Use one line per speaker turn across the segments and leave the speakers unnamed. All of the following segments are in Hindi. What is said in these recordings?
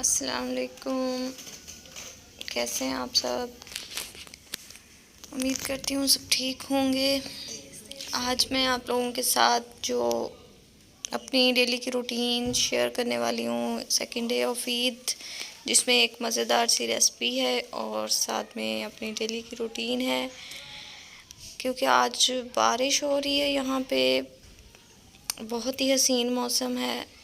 अस्सलाम वालेकुम। कैसे हैं आप सब? उम्मीद करती हूँ सब ठीक होंगे। आज मैं आप लोगों के साथ जो अपनी डेली की रूटीन शेयर करने वाली हूँ, सेकंड डे ऑफ ईद, जिसमें एक मज़ेदार सी रेसिपी है और साथ में अपनी डेली की रूटीन है। क्योंकि आज बारिश हो रही है यहाँ पे, बहुत ही हसीन मौसम है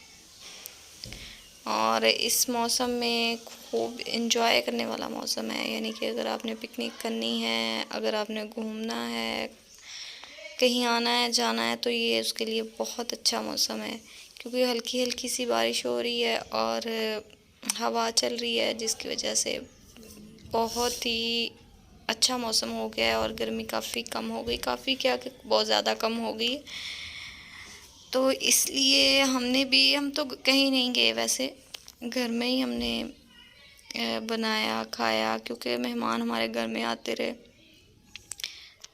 और इस मौसम में खूब इंजॉय करने वाला मौसम है। यानी कि अगर आपने पिकनिक करनी है, अगर आपने घूमना है, कहीं आना है जाना है, तो ये उसके लिए बहुत अच्छा मौसम है। क्योंकि हल्की हल्की सी बारिश हो रही है और हवा चल रही है, जिसकी वजह से बहुत ही अच्छा मौसम हो गया है और गर्मी काफ़ी कम हो गई, काफ़ी क्या कि बहुत ज़्यादा कम हो गई। तो इसलिए हम तो कहीं नहीं गए, वैसे घर में ही हमने बनाया खाया, क्योंकि मेहमान हमारे घर में आते रहे,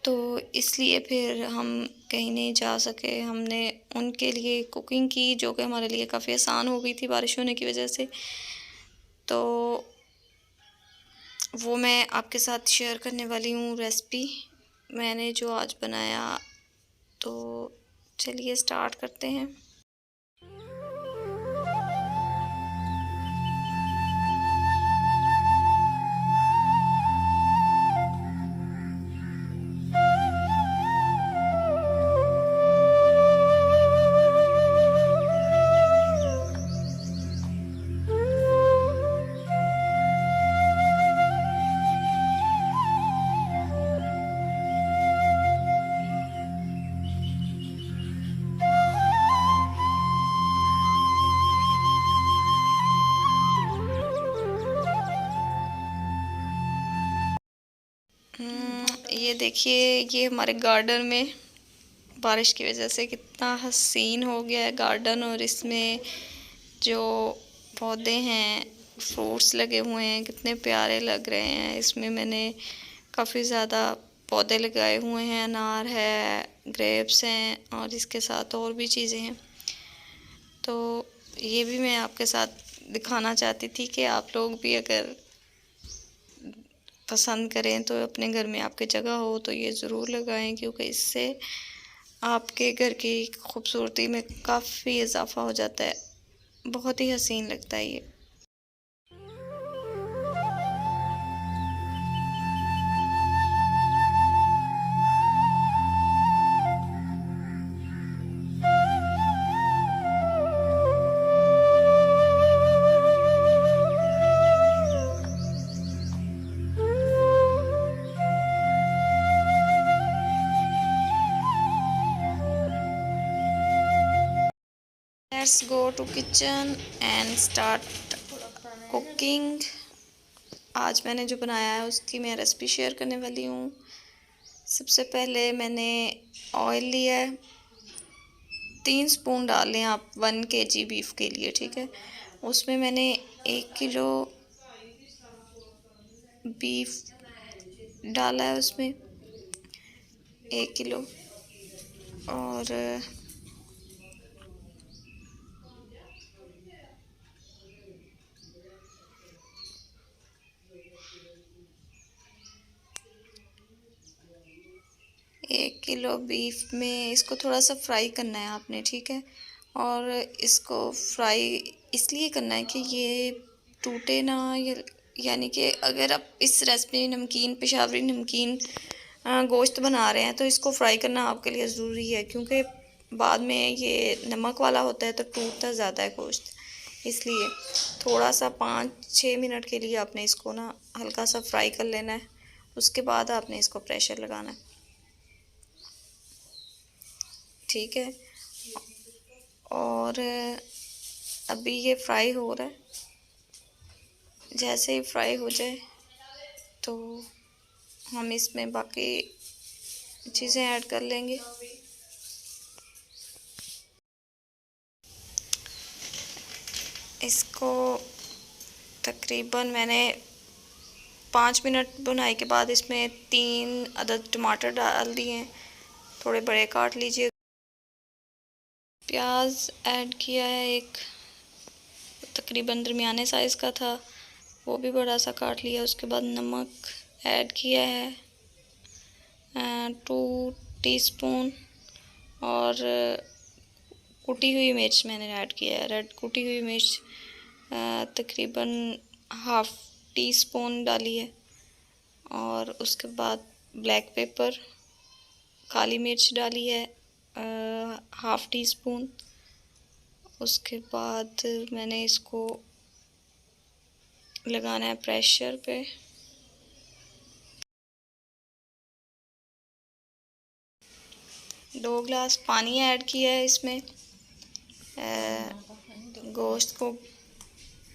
तो इसलिए फिर हम कहीं नहीं जा सके। हमने उनके लिए कुकिंग की, जो कि हमारे लिए काफ़ी आसान हो गई थी बारिश होने की वजह से। तो वो मैं आपके साथ शेयर करने वाली हूँ रेसिपी, मैंने जो आज बनाया। तो चलिए स्टार्ट करते हैं। ये देखिए, ये हमारे गार्डन में बारिश की वजह से कितना हसीन हो गया है गार्डन। और इसमें जो पौधे हैं, फ्रूट्स लगे हुए हैं, कितने प्यारे लग रहे हैं। इसमें मैंने काफ़ी ज़्यादा पौधे लगाए हुए हैं, अनार है, ग्रेप्स हैं और इसके साथ और भी चीज़ें हैं। तो ये भी मैं आपके साथ दिखाना चाहती थी कि आप लोग भी अगर पसंद करें तो अपने घर में आपके जगह हो तो ये ज़रूर लगाएं, क्योंकि इससे आपके घर की खूबसूरती में काफ़ी इजाफ़ा हो जाता है। बहुत ही हसीन लगता है ये। Let's go to kitchen and start cooking. आज मैंने जो बनाया है उसकी मैं रेसिपी शेयर करने वाली हूँ। सबसे पहले मैंने ऑयल लिया है, 3 स्पून डालें आप 1 kg बीफ के लिए, ठीक है। उसमें मैंने 1 किलो बीफ डाला है, उसमें 1 किलो। और 1 किलो बीफ में इसको थोड़ा सा फ्राई करना है आपने, ठीक है। और इसको फ्राई इसलिए करना है कि ये टूटे ना। यानी कि अगर आप इस रेसिपी नमकीन, पेशावरी नमकीन गोश्त बना रहे हैं तो इसको फ्राई करना आपके लिए ज़रूरी है, क्योंकि बाद में ये नमक वाला होता है तो टूटता ज़्यादा है गोश्त। इसलिए थोड़ा सा 5-6 मिनट के लिए आपने इसको ना हल्का सा फ्राई कर लेना है। उसके बाद आपने इसको प्रेशर लगाना है, ठीक है। और अभी ये फ्राई हो रहा है, जैसे ही फ्राई हो जाए तो हम इसमें बाकी चीज़ें ऐड कर लेंगे। इसको तकरीबन मैंने 5 मिनट बुनाई के बाद इसमें 3 अदद टमाटर डाल दिए हैं, थोड़े बड़े काट लीजिए। प्याज ऐड किया है एक, तकरीबन दरमियाने साइज़ का था, वो भी बड़ा सा काट लिया। उसके बाद नमक ऐड किया है 2 टीस्पून, और कुटी हुई मिर्च मैंने ऐड किया है, रेड कुटी हुई मिर्च तकरीबन हाफ़ टी स्पून डाली है। और उसके बाद ब्लैक पेपर, काली मिर्च डाली है हाफ़ टी स्पून। उसके बाद मैंने इसको लगाना है प्रेशर पे। दो गिलास पानी ऐड किया है इसमें गोश्त को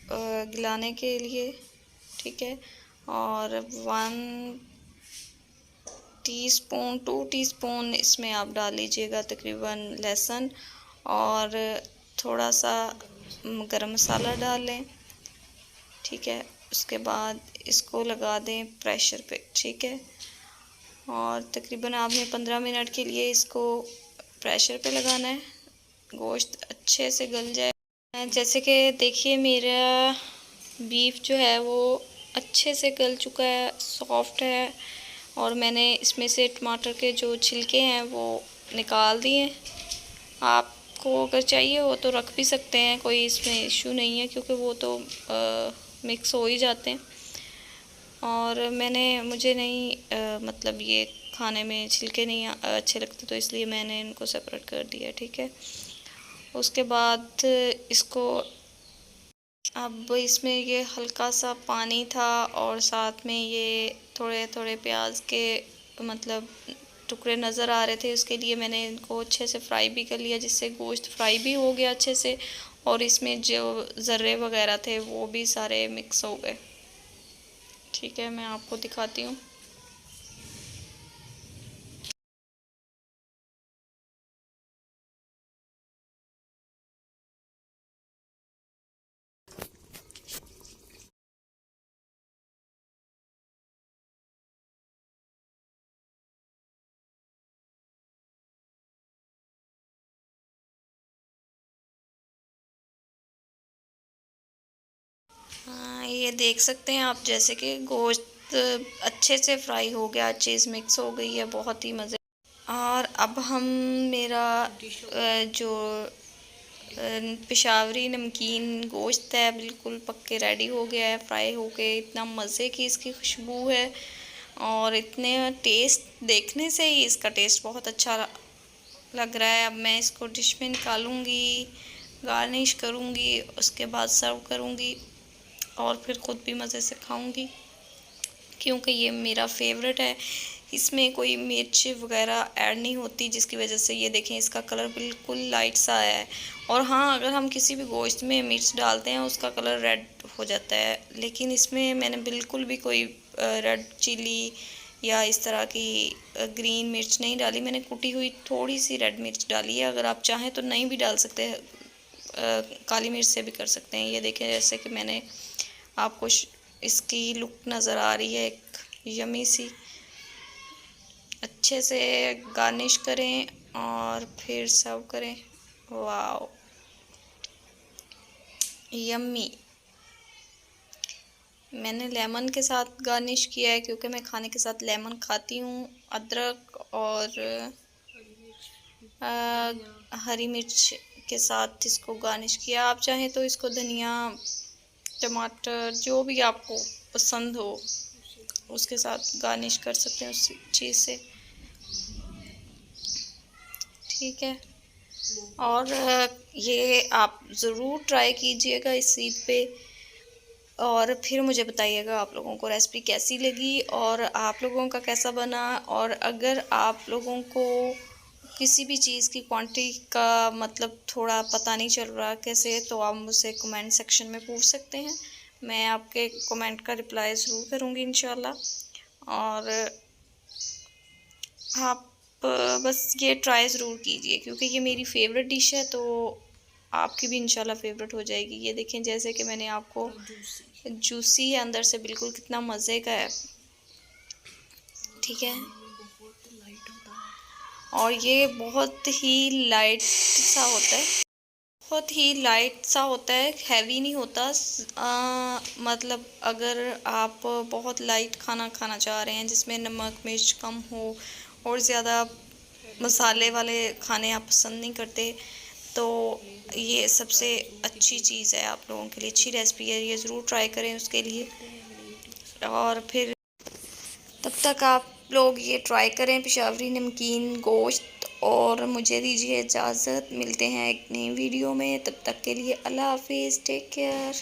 गलाने के लिए, ठीक है। और 1 टीस्पून 2 टीस्पून इसमें आप डाल लीजिएगा तकरीबन लहसुन, और थोड़ा सा गरम मसाला डाल लें, ठीक है। उसके बाद इसको लगा दें प्रेशर पे, ठीक है। और तकरीबन आपने 15 मिनट के लिए इसको प्रेशर पे लगाना है, गोश्त अच्छे से गल जाए। जैसे कि देखिए मेरा बीफ जो है वो अच्छे से गल चुका है, सॉफ्ट है, और मैंने इसमें से टमाटर के जो छिलके हैं वो निकाल दिए। आपको अगर चाहिए हो तो रख भी सकते हैं, कोई इसमें इशू नहीं है, क्योंकि वो तो मिक्स हो ही जाते हैं। और मुझे नहीं मतलब ये खाने में छिलके नहीं अच्छे लगते, तो इसलिए मैंने इनको सेपरेट कर दिया, ठीक है। उसके बाद इसको, अब इसमें ये हल्का सा पानी था, और साथ में ये थोड़े थोड़े प्याज के मतलब टुकड़े नज़र आ रहे थे। उसके लिए मैंने इनको अच्छे से फ्राई भी कर लिया, जिससे गोश्त फ्राई भी हो गया अच्छे से, और इसमें जो ज़र्रे वगैरह थे वो भी सारे मिक्स हो गए, ठीक है। मैं आपको दिखाती हूँ। हाँ, ये देख सकते हैं आप, जैसे कि गोश्त अच्छे से फ्राई हो गया, चीज़ मिक्स हो गई है, बहुत ही मज़े। और अब हम मेरा जो पेशावरी नमकीन गोश्त है बिल्कुल पक के रेडी हो गया है, फ्राई हो के। इतना मज़े की इसकी खुशबू है, और इतने टेस्ट, देखने से ही इसका टेस्ट बहुत अच्छा लग रहा है। अब मैं इसको डिश में निकालूंगी, गार्निश करूंगी, उसके बाद सर्व करूंगी, और फिर ख़ुद भी मज़े से खाऊंगी, क्योंकि ये मेरा फेवरेट है। इसमें कोई मिर्च वगैरह ऐड नहीं होती, जिसकी वजह से ये देखें इसका कलर बिल्कुल लाइट सा है। और हाँ, अगर हम किसी भी गोश्त में मिर्च डालते हैं उसका कलर रेड हो जाता है, लेकिन इसमें मैंने बिल्कुल भी कोई रेड चिली या इस तरह की ग्रीन मिर्च नहीं डाली। मैंने कुटी हुई थोड़ी सी रेड मिर्च डाली है, अगर आप चाहें तो नहीं भी डाल सकते हैं, काली मिर्च से भी कर सकते हैं। ये देखें, जैसे कि मैंने आपको इसकी लुक नज़र आ रही है, एक यमी सी। अच्छे से गार्निश करें और फिर सर्व करें। Wow, yummy. मैंने लेमन के साथ गार्निश किया है, क्योंकि मैं खाने के साथ लेमन खाती हूँ। अदरक और हरी मिर्च के साथ इसको गार्निश किया। आप चाहें तो इसको धनिया, टमाटर, जो भी आपको पसंद हो उसके साथ गार्निश कर सकते हैं उस चीज़ से, ठीक है। और ये आप ज़रूर ट्राई कीजिएगा इस ईद पे, और फिर मुझे बताइएगा आप लोगों को रेसिपी कैसी लगी और आप लोगों का कैसा बना। और अगर आप लोगों को किसी भी चीज़ की क्वांटिटी का मतलब थोड़ा पता नहीं चल रहा कैसे, तो आप मुझसे कमेंट सेक्शन में पूछ सकते हैं। मैं आपके कमेंट का रिप्लाई ज़रूर करूँगी इंशाल्लाह। और आप बस ये ट्राई ज़रूर कीजिए, क्योंकि ये मेरी फ़ेवरेट डिश है, तो आपकी भी इंशाल्लाह फ़ेवरेट हो जाएगी। ये देखें, जैसे कि मैंने आपको, जूसी है अंदर से, बिल्कुल कितना मज़े का है, ठीक है। और ये बहुत ही लाइट सा होता है, बहुत ही लाइट सा होता है, हैवी नहीं होता। मतलब अगर आप बहुत लाइट खाना खाना चाह रहे हैं जिसमें नमक मिर्च कम हो और ज़्यादा मसाले वाले खाने आप पसंद नहीं करते, तो ये सबसे अच्छी चीज़ है, आप लोगों के लिए अच्छी रेसिपी है, ये ज़रूर ट्राई करें उसके लिए। और फिर तब तक आप लोग ये ट्राई करें पेशावरी नमकीन गोश्त, और मुझे दीजिए इजाज़त। मिलते हैं एक नई वीडियो में, तब तक के लिए अल्लाह हाफिज़, टेक केयर।